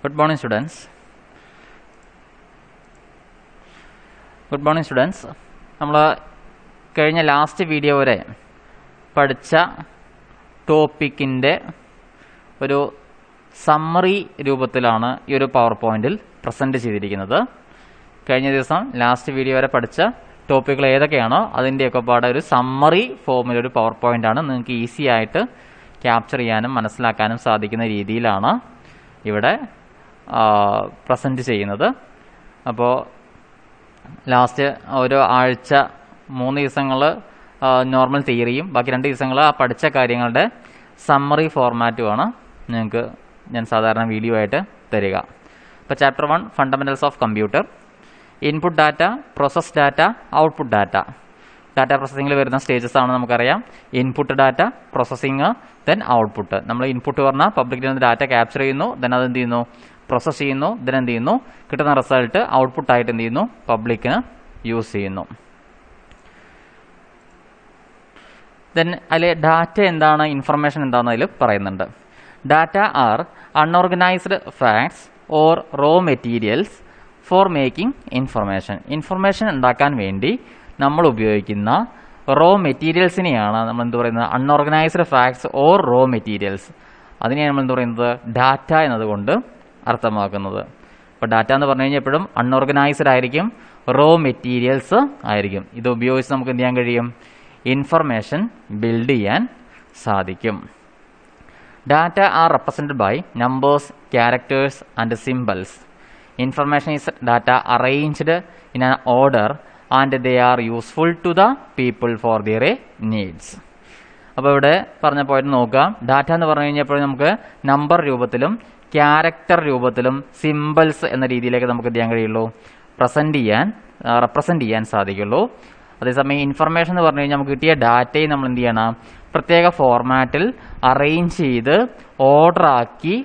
Good morning, students. Good morning, students. നമ്മൾ കഴിഞ്ഞ last video വരെ പഠിച്ച ടോപ്പിക്കിൻ്റെ ഒരു സമ്മറി രൂപത്തിലാണ് ഈ ഒരു പവർ പോയിന്റിൽ പ്രസൻറ്റ് ചെയ്തിരിക്കുന്നത്. കഴിഞ്ഞ ദിവസം ലാസ്റ്റ് വീഡിയോ വരെ പഠിച്ച ടോപ്പിക്കുകൾ ഏതൊക്കെയാണോ അതിൻ്റെയൊക്കെ പാടെ ഒരു സമ്മറി ഫോമിലൊരു പവർ പോയിൻ്റാണ്. നിങ്ങൾക്ക് ഈസി ആയിട്ട് ക്യാപ്ചർ ചെയ്യാനും മനസ്സിലാക്കാനും സാധിക്കുന്ന രീതിയിലാണ് ഇവിടെ പ്രസൻറ്റ് ചെയ്യുന്നത്. അപ്പോൾ ലാസ്റ്റ് ഒരു ആഴ്ച 3 ദിവസങ്ങൾ നോർമൽ തിയറിയും ബാക്കി 2 ദിവസങ്ങൾ ആ പഠിച്ച കാര്യങ്ങളുടെ സമ്മറി ഫോർമാറ്റുമാണ് നിങ്ങൾക്ക് ഞാൻ സാധാരണ വീഡിയോ ആയിട്ട് തരിക. ഇപ്പോൾ chapter 1 fundamentals of computer, input data, process data, output data. Data പ്രോസസ്സിങ്ങിൽ വരുന്ന സ്റ്റേജസ് ആണ് നമുക്കറിയാം. Input data, processing, then output. നമ്മൾ ഇൻപുട്ട് പറഞ്ഞാൽ പബ്ലിക്കിൽ നിന്ന് ഡാറ്റ ക്യാപ്ചർ ചെയ്യുന്നു, ദെൻ അത് എന്ത് ചെയ്യുന്നു, പ്രോസസ് ചെയ്യുന്നു, ദെൻ എന്ത് ചെയ്യുന്നു, കിട്ടുന്ന റിസൾട്ട് ഔട്ട്പുട്ടായിട്ട് എന്ത് ചെയ്യുന്നു, പബ്ലിക്കിന് യൂസ് ചെയ്യുന്നു. ദെൻ അതിൽ ഡാറ്റ എന്താണ്, ഇൻഫർമേഷൻ എന്താണെന്ന് അതിൽ പറയുന്നുണ്ട്. Data are unorganised facts or raw materials for making information. Information ഉണ്ടാക്കാൻ വേണ്ടി നമ്മൾ ഉപയോഗിക്കുന്ന റോ മെറ്റീരിയൽസിനെയാണ് നമ്മൾ എന്ത് പറയുന്നത്, unorganised facts or raw materials. അതിനെയാണ് നമ്മൾ എന്ത് പറയുന്നത്, ഡാറ്റ എന്നതുകൊണ്ട് അർത്ഥമാക്കുന്നത്. അപ്പോൾ ഡാറ്റ എന്ന് പറഞ്ഞു കഴിഞ്ഞാൽ എപ്പോഴും അൺഓർഗനൈസ്ഡ് ആയിരിക്കും, റോ മെറ്റീരിയൽസ് ആയിരിക്കും. ഇത് ഉപയോഗിച്ച് നമുക്ക് എന്ത് ചെയ്യാൻ കഴിയും, ഇൻഫർമേഷൻ ബിൽഡ് ചെയ്യാൻ സാധിക്കും. Data are represented by numbers, characters and symbols. Information is data arranged in an order and they are useful to the people for their needs. അപ്പോൾ ഇവിടെ പറഞ്ഞ പോയിന്റ് നോക്കാം. ഡാറ്റ എന്ന് പറഞ്ഞു കഴിഞ്ഞപ്പോൾ നമുക്ക് നമ്പർ രൂപത്തിലും ക്യാരക്ടർ രൂപത്തിലും സിംബൽസ് എന്ന രീതിയിലേക്ക് നമുക്ക് ചെയ്യാൻ കഴിയുള്ളൂ, റെപ്രസെൻറ്റ് ചെയ്യാൻ സാധിക്കുള്ളൂ. അതേസമയം ഇൻഫർമേഷൻ എന്ന് പറഞ്ഞു കഴിഞ്ഞാൽ നമുക്ക് കിട്ടിയ ഡാറ്റയെ നമ്മൾ എന്ത് ചെയ്യണം, പ്രത്യേക ഫോർമാറ്റിൽ അറേഞ്ച് ചെയ്ത് ഓർഡറാക്കി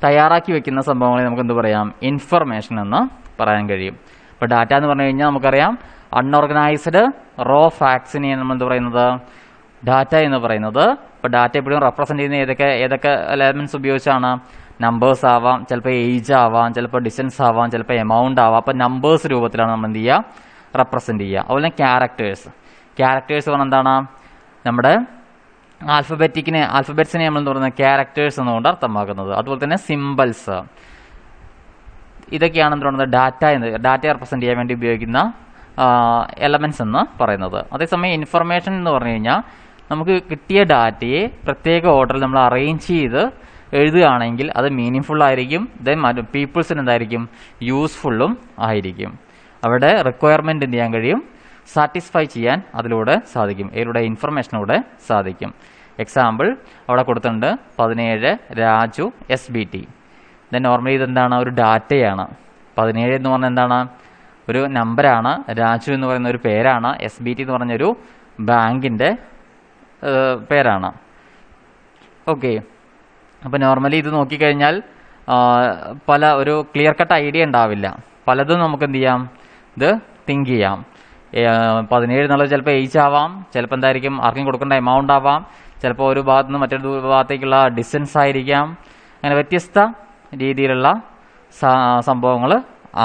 തയ്യാറാക്കി വെക്കുന്ന സംഭവങ്ങളെ നമുക്ക് എന്ത് പറയാം, ഇൻഫർമേഷൻ എന്ന് പറയാൻ കഴിയും. ഇപ്പോൾ ഡാറ്റ എന്ന് പറഞ്ഞു കഴിഞ്ഞാൽ നമുക്കറിയാം അൺഓർഗനൈസ്ഡ് റോ ഫാക്ട്സിനെയാണ് നമ്മൾ എന്ത് പറയുന്നത്, ഡാറ്റ എന്ന് പറയുന്നത്. ഇപ്പോൾ ഡാറ്റ എപ്പോഴും റെപ്രസെൻറ്റ് ചെയ്യുന്ന ഏതൊക്കെ എലമെൻറ്റ്സ് ഉപയോഗിച്ചാണ്, നമ്പേഴ്സ് ആവാം, ചിലപ്പോൾ ഏജ് ആവാം, ചിലപ്പോൾ ഡിസ്റ്റൻസ് ആവാം, ചിലപ്പോൾ എമൗണ്ട് ആവാം. അപ്പോൾ നമ്പേഴ്സ് രൂപത്തിലാണ് നമ്മൾ എന്ത് ചെയ്യുക, റെപ്രസെൻറ്റ് ചെയ്യുക. അതുപോലെ ക്യാരക്ടേഴ്സ് പറഞ്ഞാൽ എന്താണ്, നമ്മുടെ ആൽഫബറ്റ്സിനെ നമ്മൾ എന്ന് പറയുന്നത് ക്യാരക്ടേഴ്സ് എന്നുകൊണ്ട് അർത്ഥമാക്കുന്നത്. അതുപോലെ തന്നെ സിംബൽസ്, ഇതൊക്കെയാണ് എന്ത് പറയുന്നത്, ഡാറ്റയെ റെപ്രസെൻറ്റ് ചെയ്യാൻ വേണ്ടി ഉപയോഗിക്കുന്ന എലമെൻറ്റ്സ് എന്ന് പറയുന്നത്. അതേസമയം ഇൻഫർമേഷൻ എന്ന് പറഞ്ഞു കഴിഞ്ഞാൽ നമുക്ക് കിട്ടിയ ഡാറ്റയെ പ്രത്യേക ഓർഡറിൽ നമ്മൾ അറേഞ്ച് ചെയ്ത് എഴുതുകയാണെങ്കിൽ അത് മീനിങ് ഫുൾ ആയിരിക്കും, ദെൻ പീപ്പിൾസിന് എന്തായിരിക്കും, യൂസ്ഫുള്ളും ആയിരിക്കും. അവിടെ റിക്വയർമെൻറ്റ് എന്ത് ചെയ്യാൻ കഴിയും, സാറ്റിസ്ഫൈ ചെയ്യാൻ അതിലൂടെ സാധിക്കും, ഇതിലൂടെ ഇൻഫർമേഷനിലൂടെ സാധിക്കും. എക്സാമ്പിൾ അവിടെ കൊടുത്തിട്ടുണ്ട്, 17 രാജു SBT. ദെൻ നോർമലി ഇതെന്താണ്, ഒരു ഡാറ്റയാണ്. 17 എന്ന് പറഞ്ഞാൽ എന്താണ്, ഒരു നമ്പറാണ്. രാജു എന്ന് പറയുന്ന ഒരു പേരാണ്. SBT എന്ന് പറഞ്ഞൊരു ബാങ്കിൻ്റെ പേരാണ്. ഓക്കെ, അപ്പോൾ നോർമലി ഇത് നോക്കിക്കഴിഞ്ഞാൽ ഒരു ക്ലിയർ കട്ട് ഐഡിയ ഉണ്ടാവില്ല. പലതും നമുക്ക് എന്ത് ചെയ്യാം, ഇത് തിങ്ക് ചെയ്യാം. 17 എന്നുള്ളത് ചിലപ്പോൾ ഏജ് ആവാം, ചിലപ്പോൾ എന്തായിരിക്കും ആർക്കും കൊടുക്കേണ്ട എമൗണ്ട് ആവാം, ചിലപ്പോൾ ഒരു ഭാഗത്ത് നിന്ന് മറ്റൊരു ഭാഗത്തേക്കുള്ള ഡിസ്റ്റൻസ് ആയിരിക്കാം. അങ്ങനെ വ്യത്യസ്ത രീതിയിലുള്ള സംഭവങ്ങൾ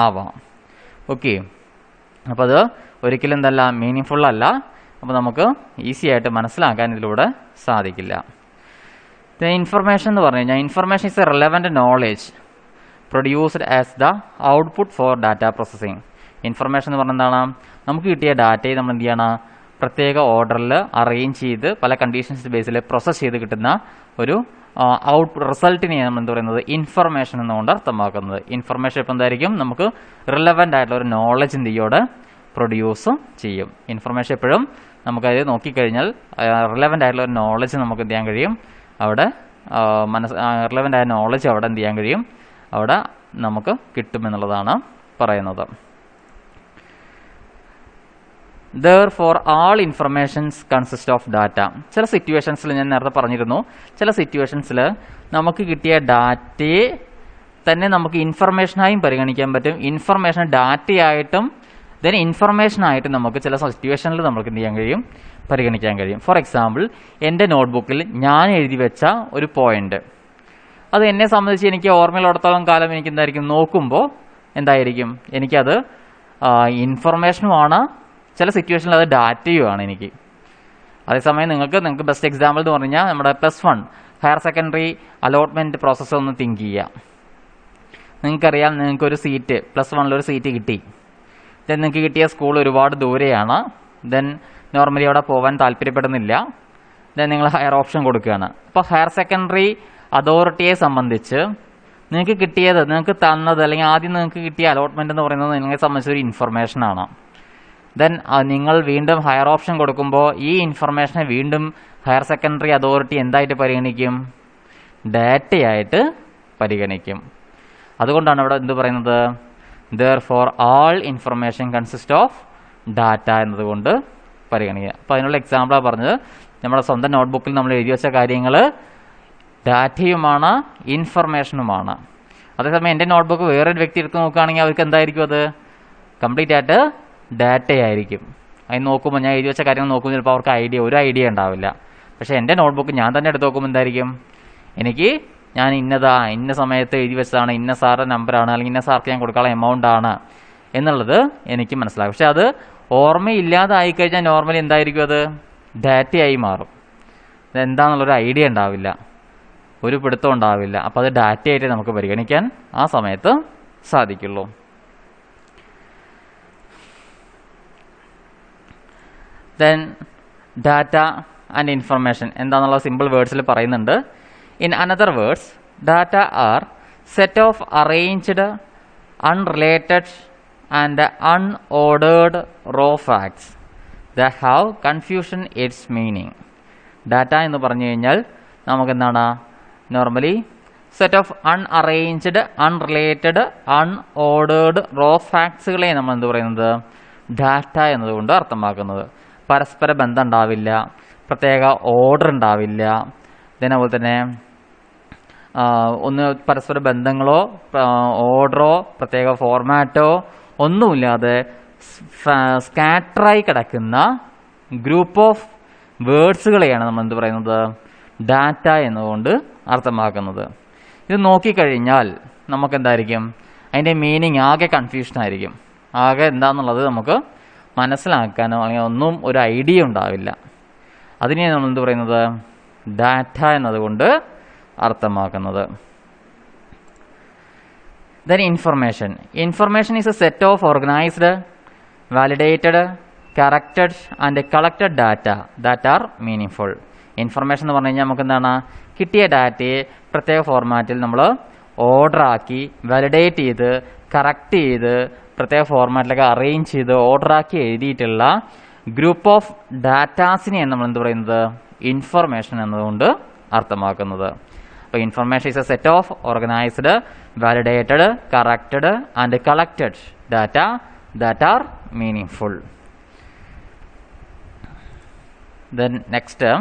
ആവാം. ഓക്കെ, അപ്പോൾ അത് ഒരിക്കലും എന്തല്ല, മീനിങ് ഫുൾ അല്ല. അപ്പോൾ നമുക്ക് ഈസി ആയിട്ട് മനസ്സിലാക്കാൻ ഇതിലൂടെ സാധിക്കില്ല. ഇൻഫർമേഷൻ എന്ന് പറഞ്ഞു കഴിഞ്ഞാൽ information is A relevant knowledge produced as the output for data processing. Information എന്ന് പറഞ്ഞാൽ എന്താണ്, നമുക്ക് കിട്ടിയ ഡാറ്റയെ നമ്മൾ എന്ത് ചെയ്യണം, പ്രത്യേക ഓർഡറിൽ അറേഞ്ച് ചെയ്ത് പല കണ്ടീഷൻസ് ബേസിൽ പ്രോസസ്സ് ചെയ്ത് കിട്ടുന്ന ഒരു റിസൾട്ടിനെയാണ് നമ്മൾ എന്ത് പറയുന്നത്, ഇൻഫർമേഷൻ എന്നുകൊണ്ട് അർത്ഥമാക്കുന്നത്. ഇൻഫർമേഷൻ ഇപ്പോൾ എന്തായിരിക്കും, നമുക്ക് റിലവൻ്റ് ആയിട്ടുള്ള ഒരു നോളജ് എന്ത് ചെയ്യോടെ പ്രൊഡ്യൂസ് ചെയ്യും. ഇൻഫർമേഷൻ എപ്പോഴും നമുക്കത് നോക്കിക്കഴിഞ്ഞാൽ റിലവൻ്റ് ആയിട്ടുള്ള ഒരു നോളജ് നമുക്ക് എന്ത് ചെയ്യാൻ കഴിയും, അവിടെ റിലവൻ്റ് ആയ നോളജ് അവിടെ എന്ത് ചെയ്യാൻ കഴിയും, അവിടെ നമുക്ക് കിട്ടുമെന്നുള്ളതാണ് പറയുന്നത്. Therefore, all informations consist of data. ചില സിറ്റുവേഷൻസിൽ ഞാൻ നേരത്തെ പറഞ്ഞിരുന്നു, ചില സിറ്റുവേഷൻസിൽ നമുക്ക് കിട്ടിയ ഡാറ്റയെ തന്നെ നമുക്ക് ഇൻഫർമേഷനായും പരിഗണിക്കാൻ പറ്റും, ഇൻഫർമേഷൻ ഡാറ്റയായിട്ടും ദെൻ ഇൻഫർമേഷനായിട്ടും നമുക്ക് ചില സിറ്റുവേഷനിൽ നമുക്ക് എന്ത് ചെയ്യാൻ കഴിയും, പരിഗണിക്കാൻ കഴിയും. ഫോർ എക്സാമ്പിൾ, എൻ്റെ നോട്ട്ബുക്കിൽ ഞാൻ എഴുതി വെച്ച ഒരു പോയിന്റ്, അത് എന്നെ സംബന്ധിച്ച് എനിക്ക് ഓർമ്മയിലുടത്തോളം കാലം എനിക്ക് എന്തായിരിക്കും, നോക്കുമ്പോൾ എന്തായിരിക്കും, എനിക്കത് ഇൻഫർമേഷനുമാണ്, ചില സിറ്റുവേഷനിൽ അത് ഡാറ്റയുമാണ് എനിക്ക്. അതേസമയം നിങ്ങൾക്ക് ബെസ്റ്റ് എക്സാമ്പിൾ എന്ന് പറഞ്ഞു കഴിഞ്ഞാൽ നമ്മുടെ +1 ഹയർ സെക്കൻഡറി അലോട്ട്മെൻറ്റ് പ്രോസസ്സ് ഒന്ന് തിങ്ക് ചെയ്യുക. നിങ്ങൾക്കറിയാം, നിങ്ങൾക്കൊരു സീറ്റ് +1 സീറ്റ് കിട്ടി. ദെൻ നിങ്ങൾക്ക് കിട്ടിയ സ്കൂൾ ഒരുപാട് ദൂരെയാണ്. ദെൻ നോർമലി അവിടെ പോകാൻ താല്പര്യപ്പെടുന്നില്ല. ദെൻ നിങ്ങൾ ഹയർ ഓപ്ഷൻ കൊടുക്കുകയാണ്. അപ്പോൾ ഹയർ സെക്കൻഡറി അതോറിറ്റിയെ സംബന്ധിച്ച് നിങ്ങൾക്ക് തന്നത് അല്ലെങ്കിൽ ആദ്യം നിങ്ങൾക്ക് കിട്ടിയ അലോട്ട്മെൻറ്റ് എന്ന് പറയുന്നത് നിങ്ങളെ സംബന്ധിച്ചൊരു ഇൻഫർമേഷനാണ്. ദെൻ നിങ്ങൾ വീണ്ടും ഹയർ ഓപ്ഷൻ കൊടുക്കുമ്പോൾ ഈ ഇൻഫർമേഷനെ വീണ്ടും ഹയർ സെക്കൻഡറി അതോറിറ്റി എന്തായിട്ട് പരിഗണിക്കും? ഡാറ്റയായിട്ട് പരിഗണിക്കും. അതുകൊണ്ടാണ് ഇവിടെ എന്ത് പറയുന്നത്, therefore all information consists of data എന്നതുകൊണ്ട് പരിഗണിക്കുക. അപ്പോൾ അതിനുള്ള എക്സാമ്പിളാണ് പറഞ്ഞത്. നമ്മുടെ സ്വന്തം നോട്ട്ബുക്കിൽ നമ്മൾ എഴുതി വെച്ച കാര്യങ്ങൾ ഡാറ്റയുമാണ്, ഇൻഫർമേഷനുമാണ്. അതേസമയം എൻ്റെ നോട്ട്ബുക്ക് വേറൊരു വ്യക്തി എടുത്ത് നോക്കുകയാണെങ്കിൽ അവർക്ക് എന്തായിരിക്കും, അത് കംപ്ലീറ്റ് ആയിട്ട് ഡാറ്റയായിരിക്കും. അതിന് നോക്കുമ്പോൾ ഞാൻ എഴുതി വെച്ച കാര്യങ്ങൾ നോക്കുമ്പോൾ ചിലപ്പോൾ അവർക്ക് ഒരു ഐഡിയ ഉണ്ടാവില്ല. പക്ഷേ എൻ്റെ നോട്ട്ബുക്ക് ഞാൻ തന്നെ എടുത്ത് നോക്കുമ്പോൾ എന്തായിരിക്കും, ഞാൻ ഇന്ന സമയത്ത് എഴുതി വെച്ചതാണ്, ഇന്ന സാറിൻ്റെ നമ്പറാണ്, അല്ലെങ്കിൽ ഇന്ന സാർക്ക് ഞാൻ കൊടുക്കാനുള്ള എമൗണ്ട് ആണ് എന്നുള്ളത് എനിക്ക് മനസ്സിലാകും. പക്ഷെ അത് ഓർമ്മയില്ലാതായി കഴിഞ്ഞാൽ നോർമലി എന്തായിരിക്കും, അത് ഡാറ്റയായി മാറും. അതെന്താണെന്നുള്ളൊരു ഐഡിയ ഉണ്ടാവില്ല, ഒരു പിടുത്തം ഉണ്ടാവില്ല. അപ്പോൾ അത് ഡാറ്റയായിട്ട് നമുക്ക് പരിഗണിക്കാൻ ആ സമയത്ത് സാധിക്കുള്ളൂ. ദെൻ ഡാറ്റ ആൻഡ് ഇൻഫർമേഷൻ എന്താണെന്നുള്ള സിമ്പിൾ വേർഡ്സിൽ പറയുന്നുണ്ട്. In another words, data are set of arranged, unrelated and unordered raw facts that have confusion its meaning. Data എന്ന് പറഞ്ഞു കഴിഞ്ഞാൽ നമുക്കെന്താണ്, normally set of unarranged, unrelated, unordered raw ഫാക്ട്സുകളെ നമ്മൾ എന്ത് പറയുന്നത്, ഡാറ്റ എന്നതുകൊണ്ട് അർത്ഥമാക്കുന്നത്. പരസ്പര ബന്ധം ഉണ്ടാവില്ല, പ്രത്യേക ഓർഡർ ഉണ്ടാവില്ല. അതുപോലെ തന്നെ പരസ്പര ബന്ധങ്ങളോ ഓർഡറോ പ്രത്യേക ഫോർമാറ്റോ ഒന്നുമില്ലാതെ സ്കാറ്ററായി കിടക്കുന്ന ഗ്രൂപ്പ് ഓഫ് വേർഡ്സുകളെയാണ് നമ്മൾ എന്ത് പറയുന്നത്, ഡാറ്റ എന്നുകൊണ്ട് അർത്ഥമാക്കുന്നത്. ഇത് നോക്കിക്കഴിഞ്ഞാൽ നമുക്കെന്തായിരിക്കും, അതിൻ്റെ മീനിങ് ആകെ കൺഫ്യൂഷനായിരിക്കും. ആകെ എന്താണെന്നുള്ളത് നമുക്ക് മനസ്സിലാക്കാനോ അല്ലെങ്കിൽ ഒന്നും ഒരു ഐഡിയ ഉണ്ടാവില്ല. അതിനെയാണ് നമ്മൾ എന്ത് പറയുന്നത്, ഡാറ്റ എന്നതുകൊണ്ട് അർത്ഥമാക്കുന്നത്. Then information is a set of organized, validated, corrected and collected data that are meaningful. Information എന്ന് പറഞ്ഞു കഴിഞ്ഞാൽ നമുക്ക് എന്താണ്, കിട്ടിയ ഡാറ്റയെ പ്രത്യേക ഫോർമാറ്റിൽ നമ്മൾ ഓർഡർ ആക്കി, വാലിഡേറ്റ് ചെയ്ത്, കറക്റ്റ് ചെയ്ത്, പ്രത്യേക ഫോർമാറ്റിലൊക്കെ അറേഞ്ച് ചെയ്ത് ഓർഡറാക്കി എഴുതിയിട്ടുള്ള ഗ്രൂപ്പ് ഓഫ് ഡാറ്റാസിനെയാണ് നമ്മൾ എന്ത് പറയുന്നത്, ഇൻഫർമേഷൻ എന്നതുകൊണ്ട് അർത്ഥമാക്കുന്നത്. അപ്പോൾ information is a set of organised, validated, corrected and collected data that are meaningful. Then next,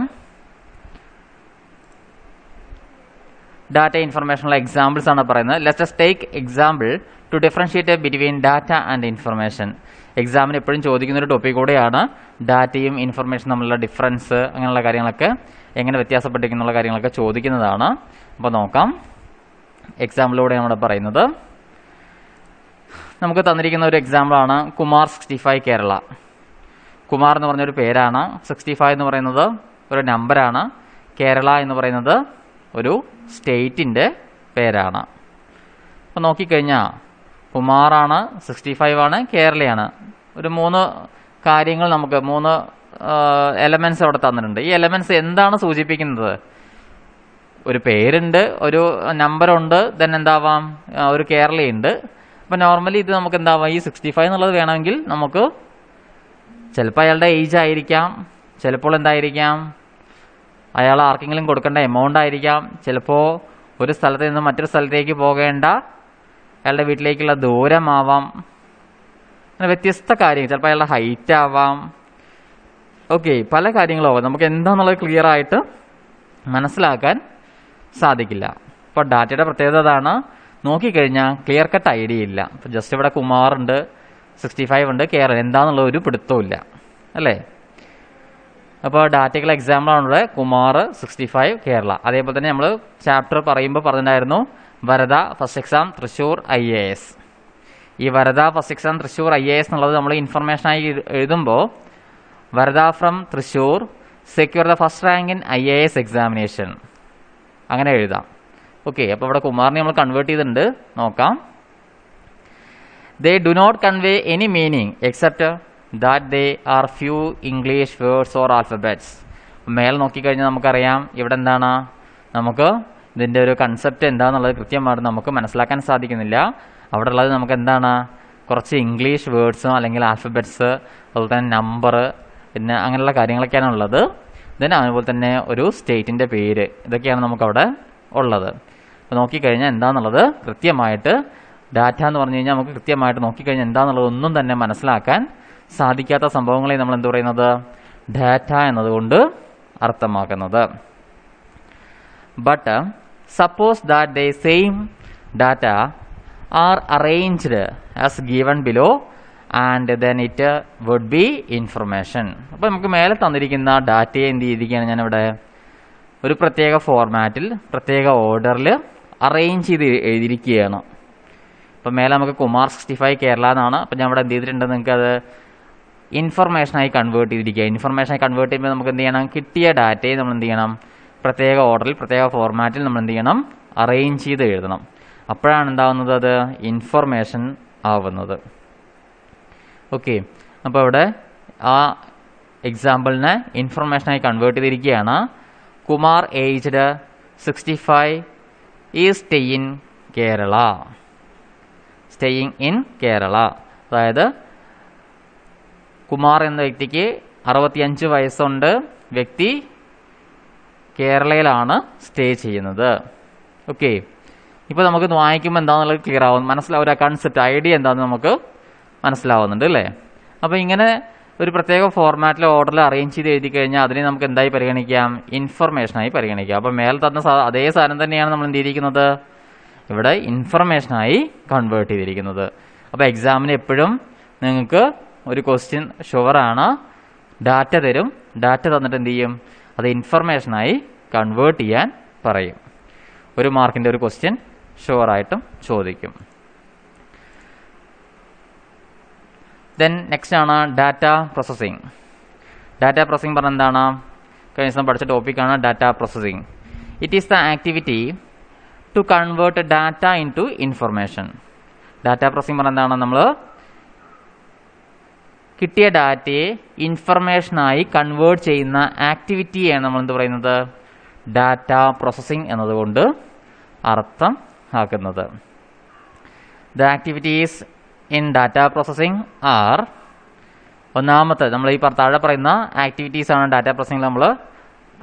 data ഇൻഫർമേഷനുള്ള എക്സാമ്പിൾസ് ആണ് പറയുന്നത്. Let us take example to differentiate between data and information. എക്സാമിന് എപ്പോഴും ചോദിക്കുന്ന ഒരു ടോപ്പിക് കൂടെയാണ് ഡാറ്റയും ഇൻഫർമേഷനും തമ്മിലുള്ള ഡിഫറൻസ്, അങ്ങനെയുള്ള കാര്യങ്ങളൊക്കെ എങ്ങനെ വ്യത്യാസപ്പെട്ടിരിക്കുന്നുള്ള കാര്യങ്ങളൊക്കെ ചോദിക്കുന്നതാണ്. അപ്പോൾ നോക്കാം. എക്സാമ്പിളിലൂടെ നമ്മൾ പറയുന്നത്, നമുക്ക് തന്നിരിക്കുന്ന ഒരു എക്സാമ്പിളാണ് കുമാർ 65 കേരള. കുമാർ എന്ന് പറഞ്ഞൊരു പേരാണ്, 65 എന്ന് പറയുന്നത് ഒരു നമ്പറാണ്, കേരള എന്ന് പറയുന്നത് ഒരു സ്റ്റേറ്റിൻ്റെ പേരാണ്. അപ്പോൾ നോക്കിക്കഴിഞ്ഞാൽ കുമാറാണ്, 65 ആണ്, കേരളയാണ്. ഒരു 3 കാര്യങ്ങൾ നമുക്ക് 3 എലമെൻറ്റ്സ് അവിടെ തന്നിട്ടുണ്ട്. ഈ എലമെൻറ്റ്സ് എന്താണ് സൂചിപ്പിക്കുന്നത്? ഒരു പേരുണ്ട്, ഒരു നമ്പറുണ്ട്, ദെൻ എന്താവാം, ഒരു കേരളയുണ്ട്. അപ്പോൾ നോർമലി ഇത് നമുക്ക് എന്താവാം, ഈ 65 എന്നുള്ളത് വേണമെങ്കിൽ നമുക്ക് ചിലപ്പോൾ അയാളുടെ ഏജ് ആയിരിക്കാം, ചിലപ്പോൾ എന്തായിരിക്കാം, അയാൾ ആർക്കെങ്കിലും കൊടുക്കേണ്ട എമൗണ്ട് ആയിരിക്കാം, ചിലപ്പോൾ ഒരു സ്ഥലത്ത് നിന്ന് മറ്റൊരു സ്ഥലത്തേക്ക് പോകേണ്ട അയാളുടെ വീട്ടിലേക്കുള്ള ദൂരമാവാം, അങ്ങനെ വ്യത്യസ്ത കാര്യങ്ങൾ, ചിലപ്പോൾ അയാളുടെ ഹൈറ്റ് ആവാം. ഓക്കെ, പല കാര്യങ്ങളാവാം. നമുക്ക് എന്താണെന്നുള്ളത് ക്ലിയർ ആയിട്ട് മനസ്സിലാക്കാൻ സാധിക്കില്ല. ഇപ്പോൾ ഡാറ്റയുടെ പ്രത്യേകത അതാണ്. നോക്കിക്കഴിഞ്ഞാൽ ക്ലിയർ കട്ട് ഐഡിയ ഇല്ല. ഇപ്പോൾ ജസ്റ്റ് ഇവിടെ കുമാറുണ്ട്, 65 ഉണ്ട്, കേരള എന്താണെന്നുള്ള ഒരു പിടുത്തവും ഇല്ല, അല്ലേ? അപ്പോൾ ഡാറ്റയ്ക്കുള്ള എക്സാമ്പിളാണ് ഇവിടെ കുമാർ 65 കേരള. അതേപോലെ തന്നെ നമ്മൾ ചാപ്റ്റർ പറയുമ്പോൾ പറഞ്ഞിട്ടുണ്ടായിരുന്നു Varada first exam Thrissur IAS. ഈ Varada first exam Thrissur IAS എന്നുള്ളത് നമ്മൾ ഇൻഫർമേഷനായി എഴുതുമ്പോൾ Varada from Thrissur secure the first rank in IAS examination അങ്ങനെ എഴുതാം. ഓക്കെ, അപ്പോൾ ഇവിടെ കുമാറിനെ നമ്മൾ കൺവേർട്ട് ചെയ്തിട്ടുണ്ട്, നോക്കാം. They do not convey any meaning except that they are few English words or alphabets. മേൽ നോക്കിക്കഴിഞ്ഞാൽ നമുക്കറിയാം ഇവിടെ എന്താണ്, നമുക്ക് ഇതിൻ്റെ ഒരു കൺസെപ്റ്റ് എന്താണെന്നുള്ളത് കൃത്യമായിട്ട് നമുക്ക് മനസ്സിലാക്കാൻ സാധിക്കുന്നില്ല. അവിടെ ഉള്ളത് നമുക്ക് എന്താണ്, കുറച്ച് ഇംഗ്ലീഷ് വേർഡ്സും അല്ലെങ്കിൽ ആൽഫബറ്റ്സ്, അതുപോലെ തന്നെ നമ്പർ, പിന്നെ അങ്ങനെയുള്ള കാര്യങ്ങളൊക്കെയാണ് ഉള്ളത്. ദെൻ അതുപോലെ തന്നെ ഒരു സ്റ്റേറ്റിൻ്റെ പേര്, ഇതൊക്കെയാണ് നമുക്കവിടെ ഉള്ളത്. അപ്പോൾ നോക്കിക്കഴിഞ്ഞാൽ എന്താണെന്നുള്ളത് കൃത്യമായിട്ട് ഡാറ്റ എന്ന് പറഞ്ഞു കഴിഞ്ഞാൽ നമുക്ക് കൃത്യമായിട്ട് നോക്കിക്കഴിഞ്ഞാൽ എന്താണെന്നുള്ളത് ഒന്നും തന്നെ മനസ്സിലാക്കാൻ സാധിക്കാത്ത സംഭവങ്ങളെ നമ്മൾ എന്ത് പറയുന്നത് ഡാറ്റ എന്നതുകൊണ്ട് അർത്ഥമാക്കുന്നത്. But suppose that the same data are arranged as given below and then it would be information. അപ്പോൾ നമുക്ക് മേലെ തന്നിരിക്കുന്ന ഡാറ്റയെ എന്ത് ചെയ്തിരിക്കുകയാണ്, ഞാനിവിടെ ഒരു പ്രത്യേക ഫോർമാറ്റിൽ പ്രത്യേക ഓർഡറിൽ അറേഞ്ച് ചെയ്ത് എഴുതിയിരിക്കുകയാണ്. ഇപ്പം മേലെ നമുക്ക് കുമാർ 65 കേരള എന്നാണ്. അപ്പം ഞാൻ ഇവിടെ എന്ത് ചെയ്തിട്ടുണ്ട്, നിങ്ങൾക്കത് ഇൻഫർമേഷനായി കൺവേർട്ട് ചെയ്തിരിക്കുക. ഇൻഫർമേഷനായി കൺവേർട്ട് ചെയ്യുമ്പോൾ നമുക്ക് എന്ത് ചെയ്യണം, കിട്ടിയ ഡാറ്റയെ നമ്മൾ എന്ത് ചെയ്യണം, പ്രത്യേക ഓർഡറിൽ പ്രത്യേക ഫോർമാറ്റിൽ നമ്മൾ എന്ത് ചെയ്യണം, അറേഞ്ച് ചെയ്ത് എഴുതണം. അപ്പോഴാണ് എന്താവുന്നത്, അത് ഇൻഫർമേഷൻ ആവുന്നത്. ഓക്കെ, അപ്പോൾ ഇവിടെ ആ എക്സാമ്പിളിനെ ഇൻഫർമേഷനായി കൺവേർട്ട് ചെയ്തിരിക്കുകയാണ്. Kumar aged 65 is staying Kerala. Staying in Kerala, അതായത് കുമാർ എന്ന വ്യക്തിക്ക് 65 വയസ്സുണ്ട്, വ്യക്തി കേരളയിലാണ് സ്റ്റേ ചെയ്യുന്നത്. ഓക്കെ, ഇപ്പോൾ നമുക്ക് വായിക്കുമ്പോൾ എന്താണെന്നുള്ളത് ക്ലിയർ ആവും, മനസ്സിലാവും, ആ കൺസെപ്റ്റ് ഐഡിയ എന്താണെന്ന് നമുക്ക് മനസ്സിലാവുന്നുണ്ട് അല്ലേ. അപ്പോൾ ഇങ്ങനെ ഒരു പ്രത്യേക ഫോർമാറ്റിൽ ഓർഡറിൽ അറേഞ്ച് ചെയ്ത് എഴുതി കഴിഞ്ഞാൽ അതിനെ നമുക്ക് എന്തായി പരിഗണിക്കാം, ഇൻഫർമേഷനായി പരിഗണിക്കാം. അപ്പോൾ മേൽ തന്ന അതേ സാധനം തന്നെയാണ് നമ്മൾ എന്ത് ചെയ്തിരിക്കുന്നത്, ഇവിടെ ഇൻഫർമേഷനായി കൺവേർട്ട് ചെയ്തിരിക്കുന്നത്. അപ്പോൾ എക്സാമിന് എപ്പോഴും നിങ്ങൾക്ക് ഒരു ക്വസ്റ്റ്യൻ ഷുവറാണ്, ഡാറ്റ തരും, ഡാറ്റ തന്നിട്ട് എന്ത് ചെയ്യും, അത് ഇൻഫർമേഷനായി കൺവേർട്ട് ചെയ്യാൻ പറയും. 1 മാർക്കിൻ്റെ ഒരു ക്വസ്റ്റ്യൻ ഷുവറായിട്ടും ചോദിക്കും. ദെൻ നെക്സ്റ്റ് ആണ് ഡാറ്റ പ്രോസസ്സിംഗ്. ഡാറ്റ പ്രോസസ്സിംഗ് പറഞ്ഞാൽ എന്താണ്, കഴിഞ്ഞ ദിവസം പഠിച്ച ടോപ്പിക്കാണ് data processing. It is the activity to convert data into information. Data processing പറഞ്ഞാൽ എന്താണ്, നമ്മൾ കിട്ടിയ ഡാറ്റയെ ഇൻഫർമേഷനായി കൺവേർട്ട് ചെയ്യുന്ന ആക്ടിവിറ്റിയാണ് നമ്മൾ എന്ത് പറയുന്നത്, ഡാറ്റ പ്രോസസ്സിംഗ് എന്നതുകൊണ്ട് അർത്ഥം ആക്കുന്നത്. The activities in data processing are, ഒന്നാമത്തെ നമ്മൾ ഈ താഴെ പറയുന്ന ആക്ടിവിറ്റീസാണ് ഡാറ്റ പ്രോസസ്സിംഗ് നമ്മൾ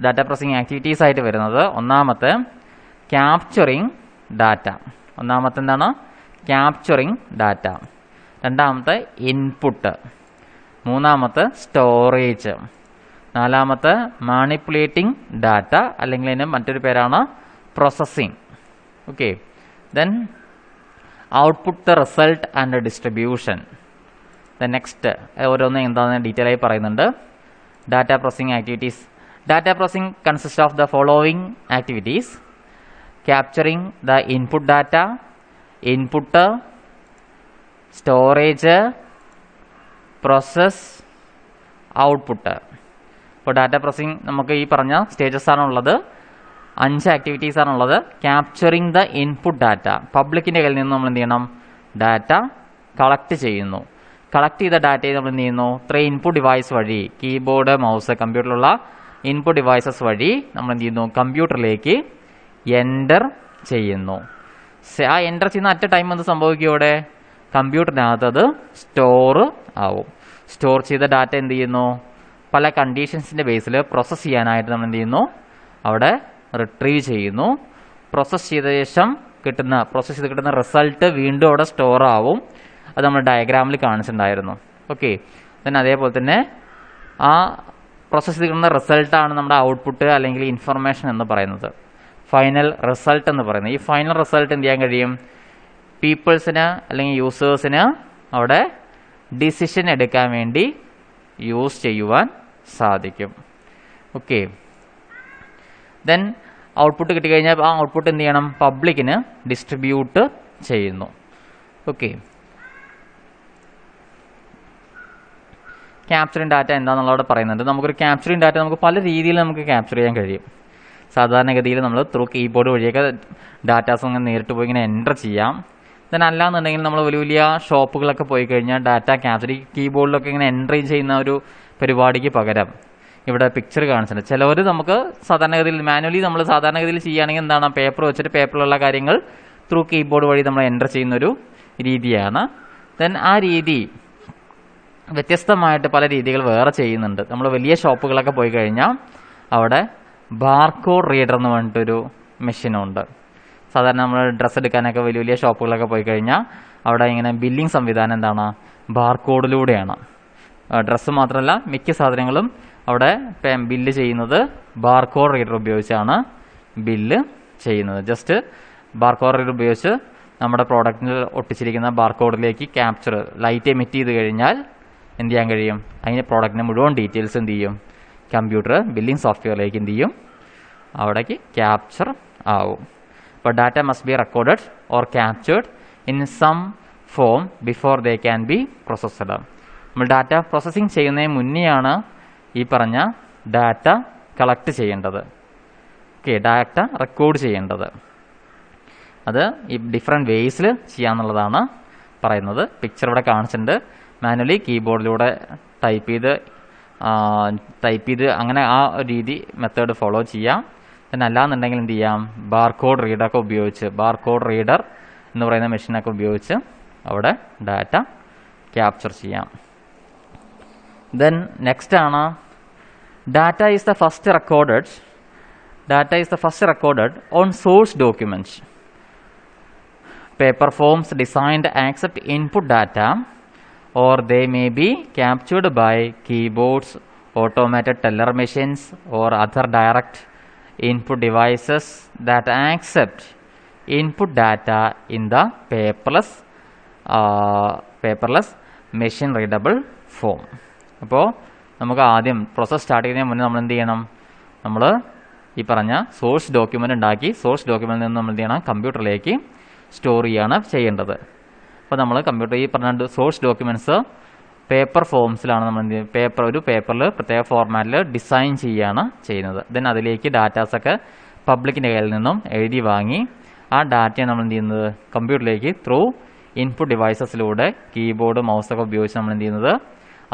ഡാറ്റ പ്രോസസ്സിംഗ് ആക്ടിവിറ്റീസ് ആയിട്ട് വരുന്നത്. ഒന്നാമത്തെ ക്യാപ്ചറിങ് ഡാറ്റ, ഒന്നാമത്തെ എന്താണ്, ക്യാപ്ചറിങ് ഡാറ്റ. രണ്ടാമത്തെ ഇൻപുട്ട്, മൂന്നാമത്തെ സ്റ്റോറേജ്, നാലാമത്തെ മാനിപ്പുലേറ്റിംഗ് ഡാറ്റ, അല്ലെങ്കിൽ അതിന് മറ്റൊരു പേരാണ് processing. Okay, then output the result and distribution. Then next ഓരോന്നും എന്താണെന്ന് ഡീറ്റെയിൽ ആയി പറയുന്നുണ്ട്. Data processing activities. Data processing consist of the following activities: capturing the input data, input, storage, process, output. ഇപ്പോൾ data processing നമുക്ക് ഈ പറഞ്ഞ stages ആണുള്ളത്, 5 activities ആണുള്ളത്. ക്യാപ്ചറിങ് ദ ഇൻപുട്ട് ഡാറ്റ, പബ്ലിക്കിൻ്റെ കയ്യിൽ നിന്ന് നമ്മൾ എന്ത് ചെയ്യണം, ഡാറ്റ കളക്ട് ചെയ്യുന്നു. കളക്ട് ചെയ്ത ഡാറ്റയെ നമ്മൾ എന്ത് ചെയ്യുന്നു, 3 ഇൻപുട്ട് ഡിവൈസ് വഴി, കീബോർഡ്, മൗസ്, കമ്പ്യൂട്ടറിലുള്ള ഇൻപുട്ട് ഡിവൈസസ് വഴി നമ്മൾ എന്ത് ചെയ്യുന്നു, കമ്പ്യൂട്ടറിലേക്ക് എൻ്റർ ചെയ്യുന്നു. ആ എൻ്റർ ചെയ്യുന്ന അറ്റ് ടൈം എന്ത് സംഭവിക്കും, ഇവിടെ കമ്പ്യൂട്ടറിനകത്ത് അത് സ്റ്റോർ ആവും. സ്റ്റോർ ചെയ്ത ഡാറ്റ എന്ത് ചെയ്യുന്നു, പല കണ്ടീഷൻസിൻ്റെ ബേസിൽ പ്രോസസ്സ് ചെയ്യാനായിട്ട് നമ്മൾ എന്ത് ചെയ്യുന്നു, അവിടെ റിട്രീവ് ചെയ്യുന്നു. പ്രോസസ്സ് ചെയ്ത ശേഷം പ്രോസസ്സ് ചെയ്ത് കിട്ടുന്ന റിസൾട്ട് വീണ്ടും അവിടെ സ്റ്റോർ ആവും. അത് നമ്മൾ ഡയഗ്രാമിൽ കാണിച്ചിട്ടുണ്ടായിരുന്നു. ഓക്കെ, പിന്നെ അതേപോലെ തന്നെ ആ പ്രോസസ്സ് ചെയ്ത് കിട്ടുന്ന റിസൾട്ടാണ് നമ്മുടെ ഔട്ട്പുട്ട് അല്ലെങ്കിൽ ഇൻഫർമേഷൻ എന്ന് പറയുന്നത്, ഫൈനൽ റിസൾട്ട് എന്ന് പറയുന്നത്. ഈ ഫൈനൽ റിസൾട്ട് എന്ത് ചെയ്യാൻ കഴിയും, പീപ്പിൾസിന് അല്ലെങ്കിൽ യൂസേഴ്സിന് അവിടെ ഡിസിഷൻ എടുക്കാൻ വേണ്ടി യൂസ് ചെയ്യുവാൻ സാധിക്കും. ഓക്കെ. ദെൻ ഔട്ട്പുട്ട് കിട്ടിക്കഴിഞ്ഞാൽ ആ ഔട്ട്പുട്ട് എന്ത് ചെയ്യണം? പബ്ലിക്കിന് ഡിസ്ട്രിബ്യൂട്ട് ചെയ്യുന്നു. ഓക്കെ. ക്യാപ്ചറിങ് ഡാറ്റ എന്താണെന്നുള്ളത് പറയുന്നുണ്ട്. നമുക്കൊരു ക്യാപ്ചറിങ് ഡാറ്റ നമുക്ക് പല രീതിയിൽ നമുക്ക് ക്യാപ്ചർ ചെയ്യാൻ കഴിയും. സാധാരണഗതിയിൽ നമ്മൾ ത്രൂ കീബോർഡ് വഴിയൊക്കെ ഡാറ്റാസ് അങ്ങനെ നേരിട്ട് പോയി ഇങ്ങനെ എൻ്റർ ചെയ്യാം. ദെൻ അല്ലാന്നുണ്ടെങ്കിൽ നമ്മൾ വലിയ വലിയ ഷോപ്പുകളൊക്കെ പോയി കഴിഞ്ഞാൽ ഡാറ്റ ക്യാപ്ചർ ഈ കീബോർഡിലൊക്കെ ഇങ്ങനെ എൻ്റർ ചെയ്യുന്ന ഒരു പരിപാടിക്ക് പകരം ഇവിടെ പിക്ചർ കാണിച്ചിട്ടുണ്ട്. ചിലവർ നമുക്ക് സാധാരണഗതിയിൽ മാനുവലി നമ്മൾ സാധാരണഗതിയിൽ ചെയ്യുകയാണെങ്കിൽ എന്താണ്, പേപ്പർ വെച്ചിട്ട് പേപ്പറിലുള്ള കാര്യങ്ങൾ ത്രൂ കീബോർഡ് വഴി നമ്മൾ എൻ്റർ ചെയ്യുന്നൊരു രീതിയാണ്. ദെൻ ആ രീതി വ്യത്യസ്തമായിട്ട് പല രീതികൾ വേറെ ചെയ്യുന്നുണ്ട്. നമ്മൾ വലിയ ഷോപ്പുകളൊക്കെ പോയി കഴിഞ്ഞാൽ അവിടെ ബാർകോഡ് റീഡർ എന്ന് പറഞ്ഞിട്ടൊരു മെഷീനുണ്ട്. സാധാരണ നമ്മൾ ഡ്രസ്സ് എടുക്കാനൊക്കെ വലിയ വലിയ ഷോപ്പുകളൊക്കെ പോയി കഴിഞ്ഞാൽ അവിടെ ഇങ്ങനെ ബില്ലിംഗ് സംവിധാനം എന്താണ്, ബാർകോഡിലൂടെയാണ്. ഡ്രസ്സ് മാത്രമല്ല മിക്ക സാധനങ്ങളും അവിടെ ബില്ല് ചെയ്യുന്നത് ബാർകോഡ് റീഡർ ഉപയോഗിച്ചാണ് ബില്ല് ചെയ്യുന്നത്. ജസ്റ്റ് ബാർകോഡ് റീഡർ ഉപയോഗിച്ച് നമ്മുടെ പ്രോഡക്റ്റിൽ ഒട്ടിച്ചിരിക്കുന്ന ബാർകോഡിലേക്ക് ക്യാപ്ചർ ലൈറ്റ് എമിറ്റ് ചെയ്ത് കഴിഞ്ഞാൽ എന്ത് ചെയ്യാൻ കഴിയും? അതിൻ്റെ പ്രോഡക്റ്റിൻ്റെ മുഴുവൻ ഡീറ്റെയിൽസ് എന്ത് ചെയ്യും? കമ്പ്യൂട്ടർ ബില്ലിംഗ് സോഫ്റ്റ്വെയറിലേക്ക് എന്ത് ചെയ്യും? അവിടേക്ക് ക്യാപ്ചർ ആവും. അപ്പോൾ data must be recorded or captured in some form before they can be processed. നമ്മൾ ഡാറ്റ പ്രോസസ്സിങ് ചെയ്യുന്നതിന് മുന്നെയാണ് ഈ പറഞ്ഞ ഡാറ്റ കളക്ട് ചെയ്യേണ്ടത്. ഓക്കെ, ഡാറ്റ റെക്കോർഡ് ചെയ്യേണ്ടത്. അത് ഈ ഡിഫറെൻറ്റ് വേയ്സിൽ ചെയ്യാന്നുള്ളതാണ് പറയുന്നത്. പിക്ചർ ഇവിടെ കാണിച്ചിട്ടുണ്ട്. മാനുവലി കീബോർഡിലൂടെ ടൈപ്പ് ചെയ്ത് അങ്ങനെ ആ രീതി മെത്തേഡ് ഫോളോ ചെയ്യാം. പിന്നെ അല്ലാന്നുണ്ടെങ്കിൽ എന്ത് ചെയ്യാം? ബാർകോഡ് റീഡറൊക്കെ ഉപയോഗിച്ച്, ബാർകോഡ് റീഡർ എന്ന് പറയുന്ന മെഷീനൊക്കെ ഉപയോഗിച്ച് അവിടെ ഡാറ്റ ക്യാപ്ചർ ചെയ്യാം. ദെൻ നെക്സ്റ്റ് ആണ് data is the first recorded on source documents. Paper forms designed to accept input data, or they may be captured by keyboards, automated teller machines, or other direct input devices that accept input data in the paperless machine readable form. അപ്പോൾ നമുക്ക് ആദ്യം process start ചെയ്യുന്നതിന് മുന്നേ നമ്മൾ എന്ത് ചെയ്യണം? നമ്മൾ ഈ പറഞ്ഞ സോഴ്സ് ഡോക്യുമെൻ്റ് ഉണ്ടാക്കി സോഴ്സ് ഡോക്യുമെൻറ്റിൽ നിന്ന് നമ്മൾ എന്ത് ചെയ്യണം? കമ്പ്യൂട്ടറിലേക്ക് സ്റ്റോർ ചെയ്യാണ് ചെയ്യേണ്ടത്. അപ്പോൾ നമ്മൾ കമ്പ്യൂട്ടർ ഈ പറഞ്ഞ സോഴ്സ് ഡോക്യുമെൻറ്റ്സ് പേപ്പർ ഫോംസിലാണ് നമ്മൾ ഒരു പേപ്പറിൽ പ്രത്യേക ഫോർമാറ്റിൽ ഡിസൈൻ ചെയ്യുകയാണ് ചെയ്യുന്നത്. ദെൻ അതിലേക്ക് ഡാറ്റാസൊക്കെ പബ്ലിക്കിൻ്റെ കയ്യിൽ നിന്നും എഴുതി വാങ്ങി ആ ഡാറ്റയെ നമ്മൾ എന്ത് ചെയ്യുന്നത്? കമ്പ്യൂട്ടറിലേക്ക് ത്രൂ ഇൻപുട്ട് ഡിവൈസസിലൂടെ കീബോർഡ് മൗസൊക്കെ ഉപയോഗിച്ച് നമ്മൾ എന്ത് ചെയ്യുന്നത്?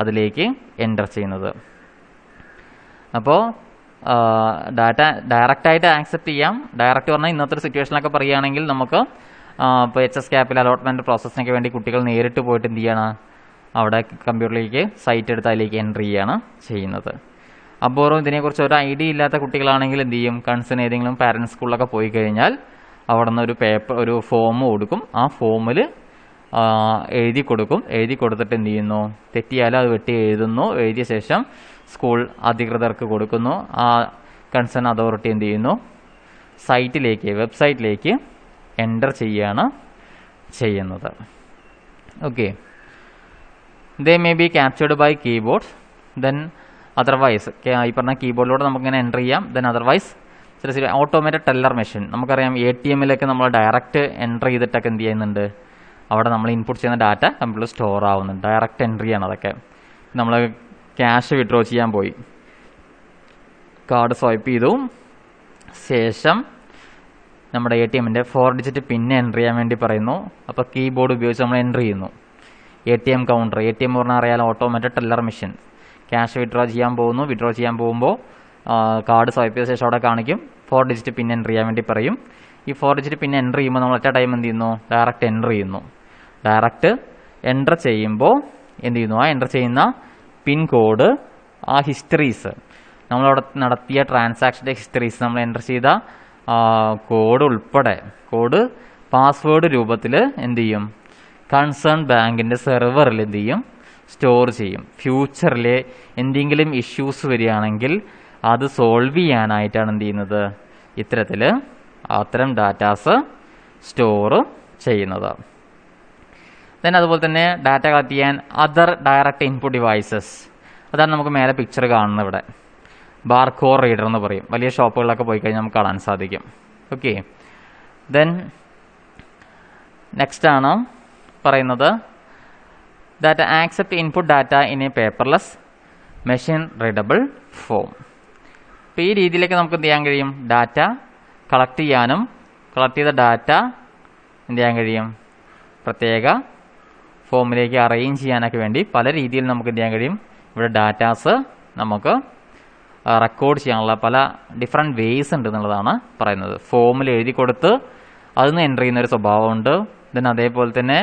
അതിലേക്ക് എൻ്റർ ചെയ്യുന്നത്. അപ്പോൾ ഡാറ്റ ഡയറക്റ്റായിട്ട് ആക്സെപ്റ്റ് ചെയ്യാം. ഡയറക്റ്റ് പറഞ്ഞാൽ ഇന്നത്തെ ഒരു സിറ്റുവേഷനിലൊക്കെ പറയുകയാണെങ്കിൽ നമുക്ക് ഇപ്പോൾ HS ക്യാപ്പിൽ അലോട്ട്മെൻറ്റ് പ്രോസസ്സിനൊക്കെ വേണ്ടി കുട്ടികൾ നേരിട്ട് പോയിട്ട് എന്ത് ചെയ്യണം? അവിടെ കമ്പ്യൂട്ടറിലേക്ക് സൈറ്റ് എടുത്ത് അതിലേക്ക് എൻ്റർ ചെയ്യുകയാണ് ചെയ്യുന്നത്. അപ്പോൾ ഇതിനെക്കുറിച്ച് ഒരു ഐഡിയ ഇല്ലാത്ത കുട്ടികളാണെങ്കിൽ എന്ത് ചെയ്യും? കൺസേൺ ഏതെങ്കിലും പാരൻസ് സ്കൂളിലൊക്കെ പോയി കഴിഞ്ഞാൽ അവിടെ നിന്ന് ഒരു ഫോം കൊടുക്കും. ആ ഫോമിൽ എഴുതി കൊടുത്തിട്ട് എന്ത് ചെയ്യുന്നു? തെറ്റിയാലും അത് വെട്ടി എഴുതുന്നു. എഴുതിയ ശേഷം സ്കൂൾ അധികൃതർക്ക് കൊടുക്കുന്നു. ആ കൺസേൺ അതോറിറ്റി എന്ത് ചെയ്യുന്നു? വെബ്സൈറ്റിലേക്ക് എൻ്റർ ചെയ്യുകയാണ് ചെയ്യുന്നത്. Okay, they may be captured by keyboard. Then otherwise ഈ പറഞ്ഞ കീബോർഡിലൂടെ നമുക്കിങ്ങനെ എൻ്റർ ചെയ്യാം. Then otherwise automated teller machine, നമുക്കറിയാം ATMലൊക്കെ നമ്മൾ ഡയറക്റ്റ് എൻ്റർ ചെയ്തിട്ടൊക്കെ എന്ത് ചെയ്യുന്നുണ്ട്? അവിടെ നമ്മൾ ഇൻപുട്ട് ചെയ്യുന്ന ഡാറ്റ കമ്പ്യൂട്ടറിൽ സ്റ്റോർ ആവുന്നുണ്ട്. ഡയറക്റ്റ് എൻട്രി ആണ് അതൊക്കെ. നമ്മൾ ക്യാഷ് വിഡ്രോ ചെയ്യാൻ പോയി, കാർഡ് സ്വൈപ്പ് ചെയ്തു, ശേഷം നമ്മുടെ ATMൻ്റെ 4 ഡിജിറ്റ് പിന്നെ എൻ്റർ ചെയ്യാൻ വേണ്ടി പറയുന്നു. അപ്പോൾ കീബോർഡ് ഉപയോഗിച്ച് നമ്മൾ എൻ്റർ ചെയ്യുന്നു. ATM കൗണ്ടർ, ATM പറഞ്ഞാൽ അറിയാലോ, automated teller machine. Cash withdraw ചെയ്യാൻ പോകുമ്പോൾ കാർഡ് സ്വൈപ്പ് ചെയ്ത ശേഷം അവിടെ കാണിക്കും 4 ഡിജിറ്റ് പിന്നെ എൻ്റർ ചെയ്യാൻ വേണ്ടി പറയും. ഈ 4 ഡിജിറ്റ് പിന്നെ എൻ്റർ ചെയ്യുമ്പോൾ നമ്മൾ ഒറ്റ ടൈം എന്ത് ചെയ്യുന്നു? ഡയറക്റ്റ് എൻ്റർ ചെയ്യുന്നു. ഡയറക്റ്റ് എൻ്റർ ചെയ്യുമ്പോൾ എന്ത് ചെയ്യുന്നു? ആ എൻ്റർ ചെയ്യുന്ന പിൻ കോഡ്, ആ ഹിസ്റ്ററീസ്, നമ്മളവിടെ നടത്തിയ ട്രാൻസാക്ഷൻ്റെ ഹിസ്റ്ററീസ്, നമ്മൾ എൻ്റർ ചെയ്ത കോഡ് ഉൾപ്പെടെ പാസ്വേഡ് രൂപത്തിൽ എന്ത് ചെയ്യും? കൺസേൺ ബാങ്കിൻ്റെ സെർവറിൽ എന്ത് ചെയ്യും? സ്റ്റോർ ചെയ്യും. ഫ്യൂച്ചറിൽ എന്തെങ്കിലും ഇഷ്യൂസ് വരികയാണെങ്കിൽ അത് സോൾവ് ചെയ്യാനായിട്ടാണ് എന്ത് ചെയ്യുന്നത്? അത്തരം ഡാറ്റാസ് സ്റ്റോർ ചെയ്യുന്നത്. ദെൻ അതുപോലെ തന്നെ ഡാറ്റ കളക്ട് ചെയ്യാൻ അതർ ഡയറക്റ്റ് ഇൻപുട്ട് ഡിവൈസസ്, അതാണ് നമുക്ക് മേലെ പിക്ചർ കാണുന്നത്. ഇവിടെ ബാർകോഡ് റീഡർ എന്ന് പറയും. വലിയ ഷോപ്പുകളിലൊക്കെ പോയി കഴിഞ്ഞാൽ നമുക്ക് കാണാൻ സാധിക്കും. ഓക്കെ, ദെൻ നെക്സ്റ്റ് ആണ് പറയുന്നത് that accept input data in A paperless machine readable form. അപ്പോൾ ഈ രീതിയിലേക്ക് നമുക്ക് എന്ത് ചെയ്യാൻ കഴിയും? ഡാറ്റ കളക്ട് ചെയ്യാനും കളക്ട് ചെയ്ത ഡാറ്റ എന്ത് ചെയ്യാൻ കഴിയും? പ്രത്യേക ഫോമിലേക്ക് അറേഞ്ച് ചെയ്യാനൊക്കെ വേണ്ടി പല രീതിയിൽ നമുക്ക് എന്ത് ചെയ്യാൻ കഴിയും? ഇവിടെ ഡാറ്റാസ് നമുക്ക് റെക്കോർഡ് ചെയ്യാനുള്ള പല ഡിഫറെൻറ്റ് വേയ്സ് ഉണ്ട് എന്നുള്ളതാണ് പറയുന്നത്. ഫോമിൽ എഴുതി കൊടുത്ത് അതിൽ നിന്ന് എൻ്റർ ചെയ്യുന്നൊരു സ്വഭാവമുണ്ട്. ദെൻ അതേപോലെ തന്നെ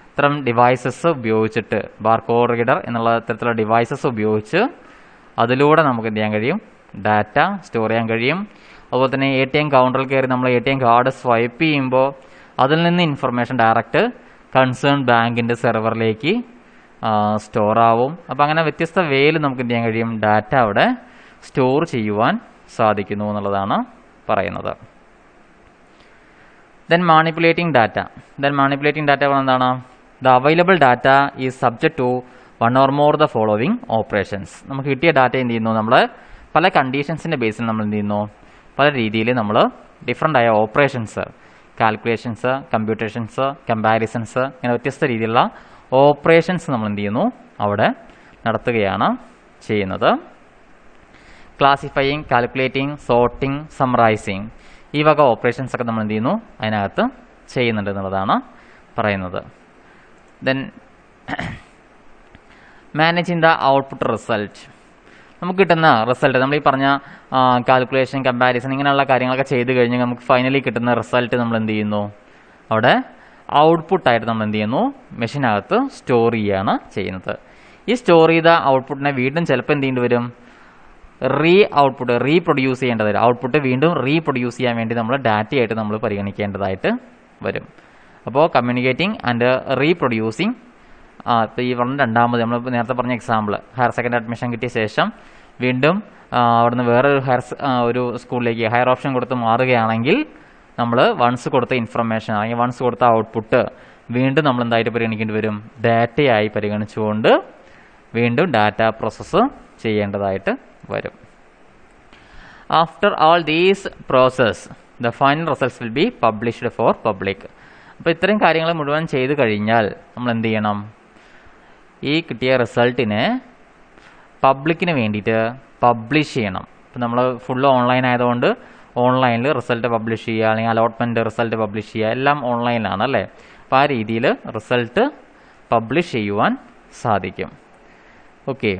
ഇത്തരം ഡിവൈസസ് ഉപയോഗിച്ചിട്ട് ബാർകോഡ് റീഡർ എന്നുള്ള തരത്തിലുള്ള ഡിവൈസസ് ഉപയോഗിച്ച് അതിലൂടെ നമുക്ക് എന്ത് ചെയ്യാൻ കഴിയും? ഡാറ്റ സ്റ്റോർ ചെയ്യാൻ കഴിയും. അതുപോലെ തന്നെ ATM കൗണ്ടറിൽ കയറി നമ്മൾ ATM കാർഡ് സ്വൈപ്പ് ചെയ്യുമ്പോൾ അതിൽ നിന്ന് ഇൻഫർമേഷൻ ഡയറക്റ്റ് കൺസേൺ ബാങ്കിൻ്റെ സെർവറിലേക്ക് സ്റ്റോർ ആവും. അപ്പോൾ അങ്ങനെ വ്യത്യസ്ത വേയിൽ നമുക്ക് എന്ത് ചെയ്യാൻ കഴിയും? ഡാറ്റ അവിടെ സ്റ്റോർ ചെയ്യുവാൻ സാധിക്കുന്നു എന്നുള്ളതാണ് പറയുന്നത്. Then manipulating data. എന്താണ്? The available data is subject to one or more the following operations. നമുക്ക് കിട്ടിയ ഡാറ്റ എന്ത് ചെയ്യുന്നു? നമ്മൾ പല കണ്ടീഷൻസിൻ്റെ ബേസിൽ നമ്മൾ എന്ത് ചെയ്യുന്നു? പല രീതിയിൽ നമ്മൾ ഡിഫറെൻ്റ് ആയ ഓപ്പറേഷൻസ്, കാൽക്കുലേഷൻസ്, കമ്പ്യൂട്ടേഷൻസ്, കമ്പാരിസൺസ്, ഇങ്ങനെ വ്യത്യസ്ത രീതിയിലുള്ള ഓപ്പറേഷൻസ് നമ്മൾ എന്ത് ചെയ്യുന്നു? അവിടെ നടത്തുകയാണ് ചെയ്യുന്നത്. ക്ലാസിഫയിങ്, കാൽക്കുലേറ്റിംഗ്, സോർട്ടിംഗ്, സമ്മറൈസിങ്, ഈ വക ഓപ്പറേഷൻസ് ഒക്കെ നമ്മൾ എന്ത് ചെയ്യുന്നു? അതിനകത്ത് ചെയ്യുന്നുണ്ട് എന്നുള്ളതാണ് പറയുന്നത്. Then managing the output result. നമുക്ക് കിട്ടുന്ന റിസൾട്ട് നമ്മൾ ഈ പറഞ്ഞ കാൽക്കുലേഷൻ, കമ്പാരിസൺ ഇങ്ങനെയുള്ള കാര്യങ്ങളൊക്കെ ചെയ്ത് കഴിഞ്ഞാൽ നമുക്ക് ഫൈനലി കിട്ടുന്ന റിസൾട്ട് നമ്മൾ എന്ത് ചെയ്യുന്നു? അവിടെ ഔട്ട്പുട്ടായിട്ട് നമ്മൾ എന്ത് ചെയ്യുന്നു? മെഷീനകത്ത് സ്റ്റോർ ചെയ്യുകയാണ് ചെയ്യുന്നത്. ഈ സ്റ്റോർ ചെയ്ത ഔട്ട്പുട്ടിനെ വീണ്ടും ചിലപ്പോൾ എന്ത് ചെയ്യേണ്ടി വരും? റീപ്രൊഡ്യൂസ് ചെയ്യേണ്ടത് വരും. ഔട്ട്പുട്ട് വീണ്ടും റീപ്രൊഡ്യൂസ് ചെയ്യാൻ വേണ്ടി നമ്മൾ ഡാറ്റയായിട്ട് നമ്മൾ പരിഗണിക്കേണ്ടതായിട്ട് വരും. അപ്പോൾ കമ്മ്യൂണിക്കേറ്റിംഗ് ആൻഡ് റീപ്രൊഡ്യൂസിങ്. ഇപ്പോൾ ഈ രണ്ടാമത് നമ്മൾ നേരത്തെ പറഞ്ഞ എക്സാമ്പിൾ, ഹയർ സെക്കൻഡറി അഡ്മിഷൻ കിട്ടിയ ശേഷം വീണ്ടും അവിടുന്ന് വേറൊരു ഒരു സ്കൂളിലേക്ക് ഹയർ ഓപ്ഷൻ കൊടുത്ത് മാറുകയാണെങ്കിൽ നമ്മൾ വൺസ് കൊടുത്ത ഇൻഫർമേഷൻ അല്ലെങ്കിൽ വൺസ് കൊടുത്ത ഔട്ട്പുട്ട് വീണ്ടും നമ്മൾ എന്തായിട്ട് പരിഗണിക്കേണ്ടി വരും? ഡാറ്റയായി പരിഗണിച്ചുകൊണ്ട് വീണ്ടും ഡാറ്റ പ്രോസസ്സ് ചെയ്യേണ്ടതായിട്ട് വരും. After all these process the final results will be published for public. അപ്പോൾ ഇത്തരം കാര്യങ്ങൾ മുഴുവൻ ചെയ്ത് കഴിഞ്ഞാൽ നമ്മൾ എന്ത് ചെയ്യണം? ഈ കിട്ടിയ റിസൾട്ടിനെ പബ്ലിക്കിന് വേണ്ടിയിട്ട് പബ്ലിഷ് ചെയ്യണം. ഇപ്പം നമ്മൾ ഫുള്ള് ഓൺലൈൻ ആയതുകൊണ്ട് ഓൺലൈനിൽ റിസൾട്ട് പബ്ലിഷ് ചെയ്യുക, അല്ലെങ്കിൽ അലോട്ട്മെൻറ്റ് റിസൾട്ട് പബ്ലിഷ് ചെയ്യുക, എല്ലാം ഓൺലൈനിലാണ് അല്ലേ? അപ്പോൾ ആ രീതിയിൽ റിസൾട്ട് പബ്ലിഷ് ചെയ്യുവാൻ സാധിക്കും. ഓക്കെ,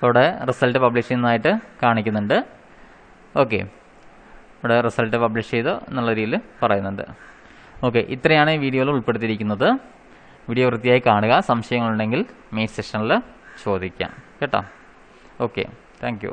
ഇവിടെ റിസൾട്ട് പബ്ലിഷ് ചെയ്യുന്നതായിട്ട് കാണിക്കുന്നുണ്ട്. ഓക്കെ, ഇവിടെ റിസൾട്ട് പബ്ലിഷ് ചെയ്ത് എന്നുള്ള രീതിയിൽ പറയുന്നുണ്ട്. ഓക്കെ, ഇത്രയാണ് ഈ വീഡിയോയിൽ ഉൾപ്പെടുത്തിയിരിക്കുന്നത്. വീഡിയോ വൃത്തിയായി കാണുക. സംശയങ്ങളുണ്ടെങ്കിൽ മെയിൻ സെഷനിൽ ചോദിക്കാം കേട്ടോ. Okay, thank you.